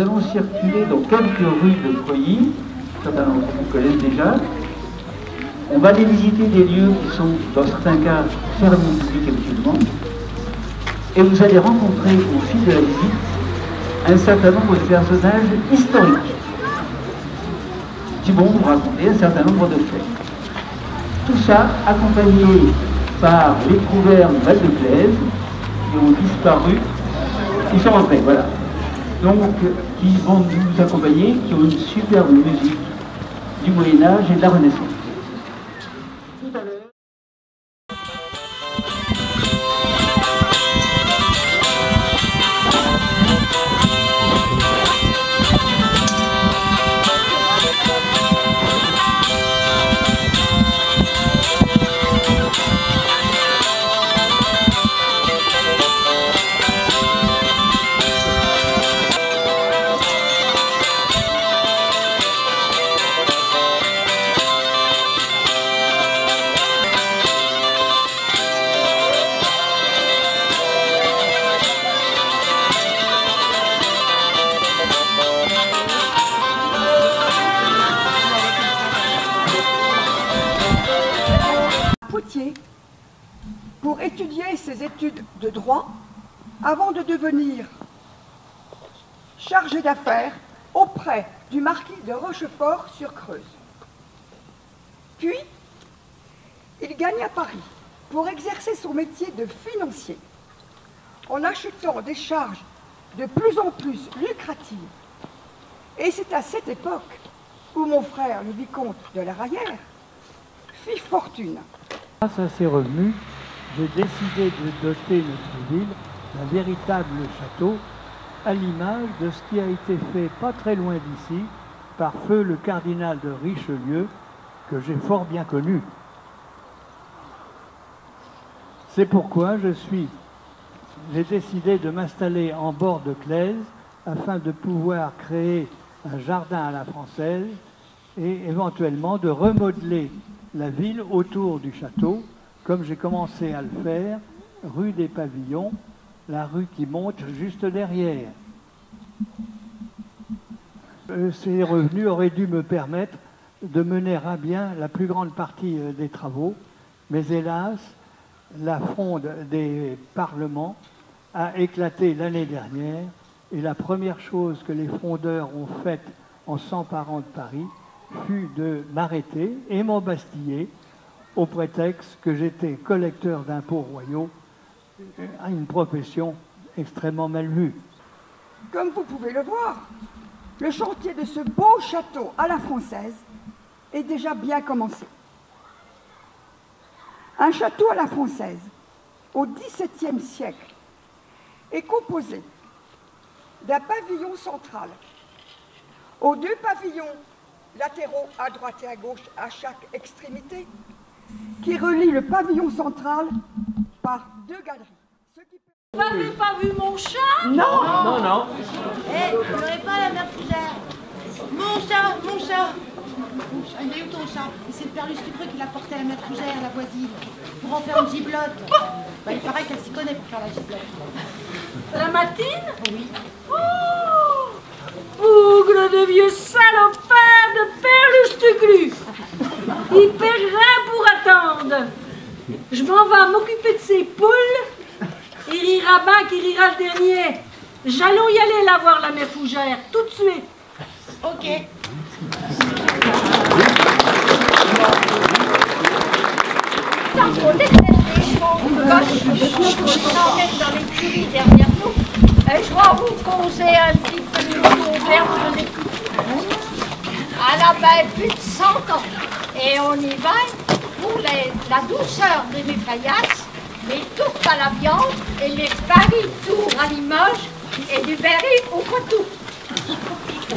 allons circuler dans quelques rues de Preuilly, certains d'entre vous connaissent déjà. On va aller visiter des lieux qui sont, dans certains cas, fermés au public habituellement. Et vous allez rencontrer au fil de la visite un certain nombre de personnages historiques qui vont vous raconter un certain nombre de faits. Tout ça accompagné par les trouvères du Val de Claise qui ont disparu, ils sont rentrés, voilà. Donc, qui vont nous accompagner, qui ont une superbe musique du Moyen-Âge et de la Renaissance. Tout à l'heure. Pour étudier ses études de droit avant de devenir chargé d'affaires auprès du marquis de Rochefort-sur-Creuse. Puis, il gagne à Paris pour exercer son métier de financier en achetant des charges de plus en plus lucratives. Et c'est à cette époque où mon frère, le vicomte de la Rayère, fit fortune. Grâce à ces revenus, j'ai décidé de doter notre ville d'un véritable château à l'image de ce qui a été fait pas très loin d'ici par feu le cardinal de Richelieu, que j'ai fort bien connu. C'est pourquoi j'ai décidé de m'installer en bord de Claise afin de pouvoir créer un jardin à la française et éventuellement de remodeler la ville autour du château, comme j'ai commencé à le faire, rue des Pavillons, la rue qui monte juste derrière. Ces revenus auraient dû me permettre de mener à bien la plus grande partie des travaux, mais hélas, la fronde des parlements a éclaté l'année dernière, et la première chose que les frondeurs ont faite en s'emparant de Paris fut de m'arrêter et m'embastiller au prétexte que j'étais collecteur d'impôts royaux, une profession extrêmement mal vue. Comme vous pouvez le voir, le chantier de ce beau château à la française est déjà bien commencé. Un château à la française, au XVIIe siècle, est composé d'un pavillon central, aux deux pavillons latéraux à droite et à gauche à chaque extrémité, qui relie le pavillon central par deux galeries. Vous n'avez pas vu mon chat? Non. Non, non. Eh, vous n'aurez pas la mère Fougère. Mon chat, mon chat. Il est où ton chat? C'est le père Lustupreux qui l'a porté à la mère Fougère, la voisine, pour en faire une giblotte. Bah, il paraît qu'elle s'y connaît pour faire la giblotte. La Matine? Oui. Oh, bougre de vieux salopard de père Lustucru. Il perd rien pour attendre. Je m'en vais m'occuper de ses poules. Il rira bien qui rira le dernier. J'allons y aller la voir, la mère Fougère, tout de suite. Ok. On dans les curies derrière nous. Et je vais vous causer un petit peu au verbe de l'écoute. Elle a ben plus de 100 ans. Et on y va pour la douceur de mes paillasses, les tourtes à la viande et les Paris-Tours à Limoges et du Berry au Poitou.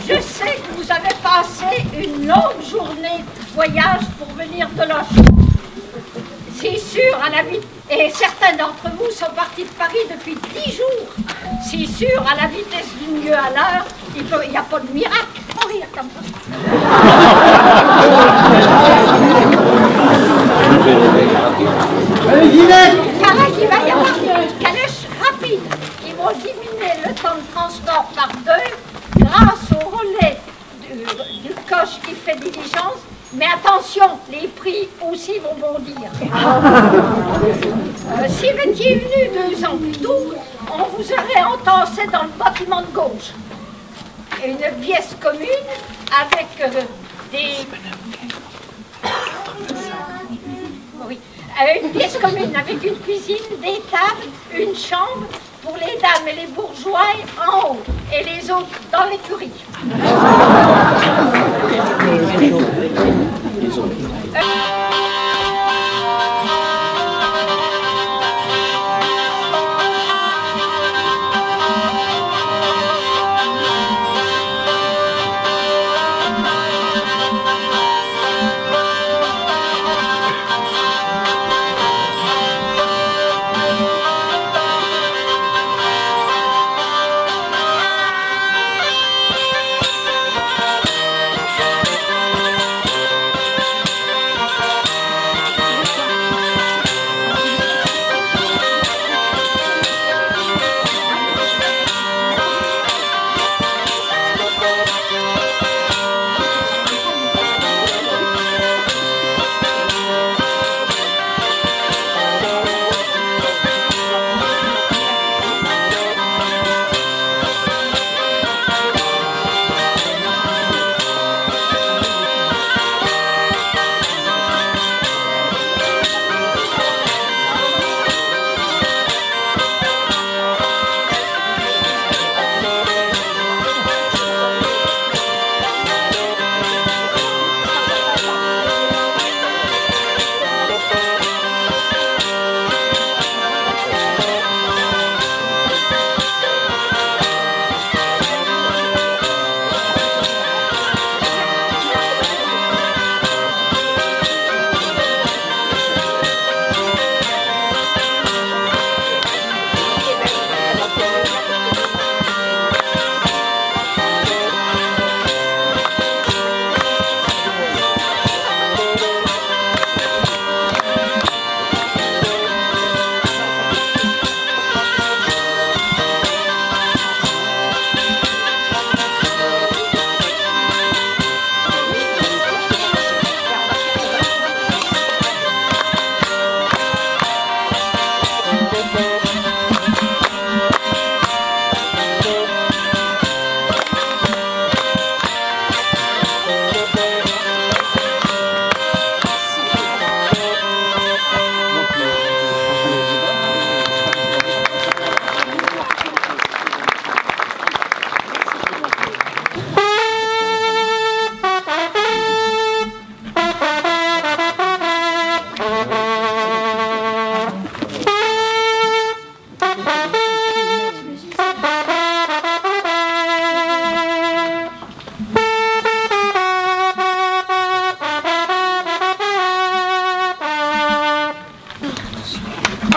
Je sais que vous avez passé une longue journée de voyage pour venir de Loche. C'est sûr, à la vie, et certains d'entre vous sont partis de Paris depuis 10 jours. C'est sûr, à la vitesse du mieux à l'heure, il n'y a pas de miracle. Oh, il y a comme ça. Paraît qu'il va y avoir une calèche rapide. Ils vont diminuer le temps de transport par 2 grâce aussi vont bondir. Si vous étiez venu 2 ans plus tôt, on vous aurait entassé dans le bâtiment de gauche. Une pièce commune avec une pièce commune avec une cuisine, des tables, une chambre pour les dames et les bourgeois en haut et les autres dans l'écurie.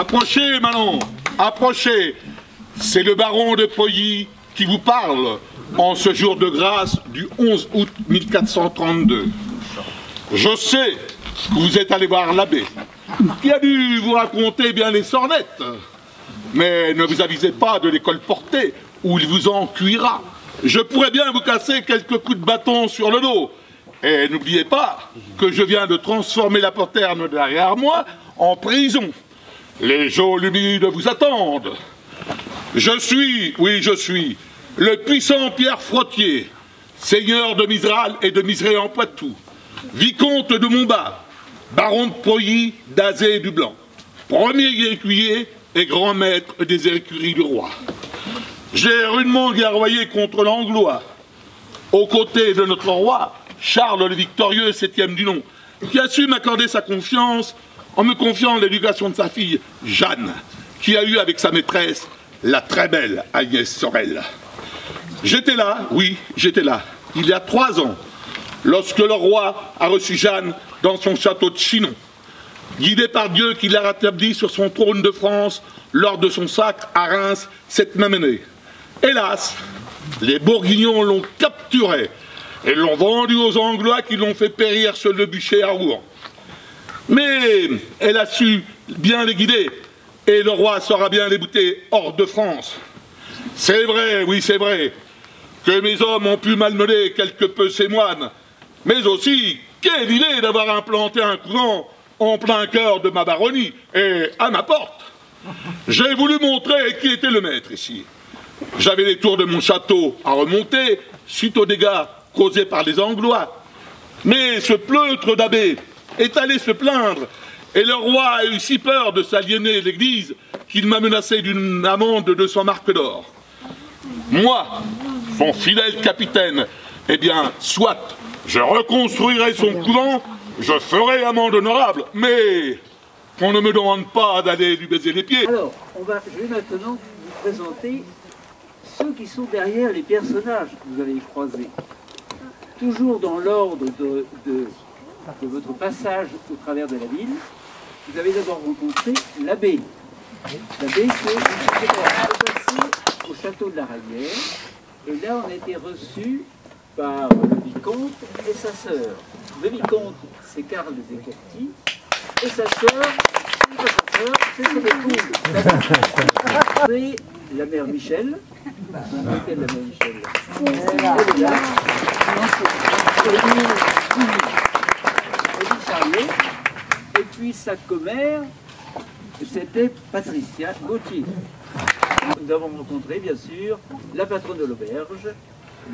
Approchez, Manon, approchez. C'est le baron de Pouilly qui vous parle en ce jour de grâce du 11 août 1432. Je sais que vous êtes allé voir l'abbé, qui a dû vous raconter bien les sornettes. Mais ne vous avisez pas de les colporter, ou il vous en cuira. Je pourrais bien vous casser quelques coups de bâton sur le dos. Et n'oubliez pas que je viens de transformer la poterne derrière moi en prison. Les geôles humides vous attendent. Je suis, oui je suis, le puissant Pierre Frottier, seigneur de Miseral et de Miseré-en-Poitou, vicomte de Montbas, baron de Pouilly, d'Azé et du Blanc, premier écuyer et grand maître des écuries du roi. J'ai rudement guerroyé contre l'Anglois, aux côtés de notre roi, Charles le Victorieux, 7e du nom, qui a su m'accorder sa confiance en me confiant l'éducation de sa fille, Jeanne, qui a eu avec sa maîtresse la très belle Agnès Sorel. J'étais là, oui, j'étais là, il y a 3 ans, lorsque le roi a reçu Jeanne dans son château de Chinon, guidé par Dieu qui l'a rétabli sur son trône de France lors de son sacre à Reims cette même année. Hélas, les Bourguignons l'ont capturé et l'ont vendu aux Anglois qui l'ont fait périr sur le bûcher à Rouen. Mais elle a su bien les guider et le roi saura bien les bouter hors de France. C'est vrai, oui c'est vrai, que mes hommes ont pu malmener quelque peu ces moines, mais aussi, quelle idée d'avoir implanté un couvent en plein cœur de ma baronnie et à ma porte. J'ai voulu montrer qui était le maître ici. J'avais les tours de mon château à remonter suite aux dégâts causés par les Anglois. Mais ce pleutre d'abbé est allé se plaindre et le roi a eu si peur de s'aliéner l'église qu'il m'a menacé d'une amende de 200 marques d'or. Moi, son fidèle capitaine, eh bien, soit, je reconstruirai son couvent, je ferai amende honorable, mais on ne me demande pas d'aller lui baiser les pieds. Alors, je vais maintenant vous présenter ceux qui sont derrière les personnages que vous allez croiser. Toujours dans l'ordre de votre passage au travers de la ville, vous avez d'abord rencontré l'abbé. L'abbé qui est passé au château de la Ranière, et là on a été reçu par le vicomte et sa sœur. Le vicomte, c'est Karl de Courty, et sa sœur, c'est son épouse. C'est la mère Michel. Laquelle la mère Michel? Elle est là. Charlier. Et puis sa commère, c'était Patricia Gauthier. Nous avons rencontré, bien sûr, la patronne de l'auberge,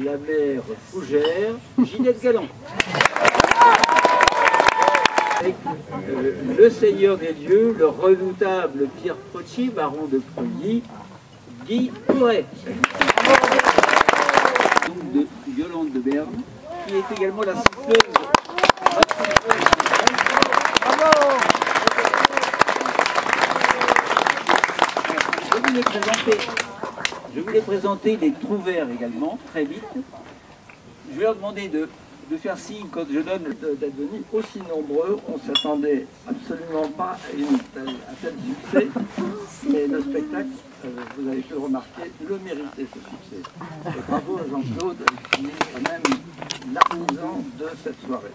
la mère Fougère, Ginette Galland. Avec le seigneur des lieux, le redoutable Pierre Potier, baron de Preuilly, Guy Touret. Donc de Yolande de Berne, qui est également la siffleuse. Je voulais présenter les trouvères également, très vite. Je vais leur demander de faire signe quand je donne d'être venus aussi nombreux. On ne s'attendait absolument pas à tel succès. Mais le spectacle, vous avez pu remarquer, le méritait ce succès. Et bravo à Jean-Claude, qui est quand même l'artisan de cette soirée.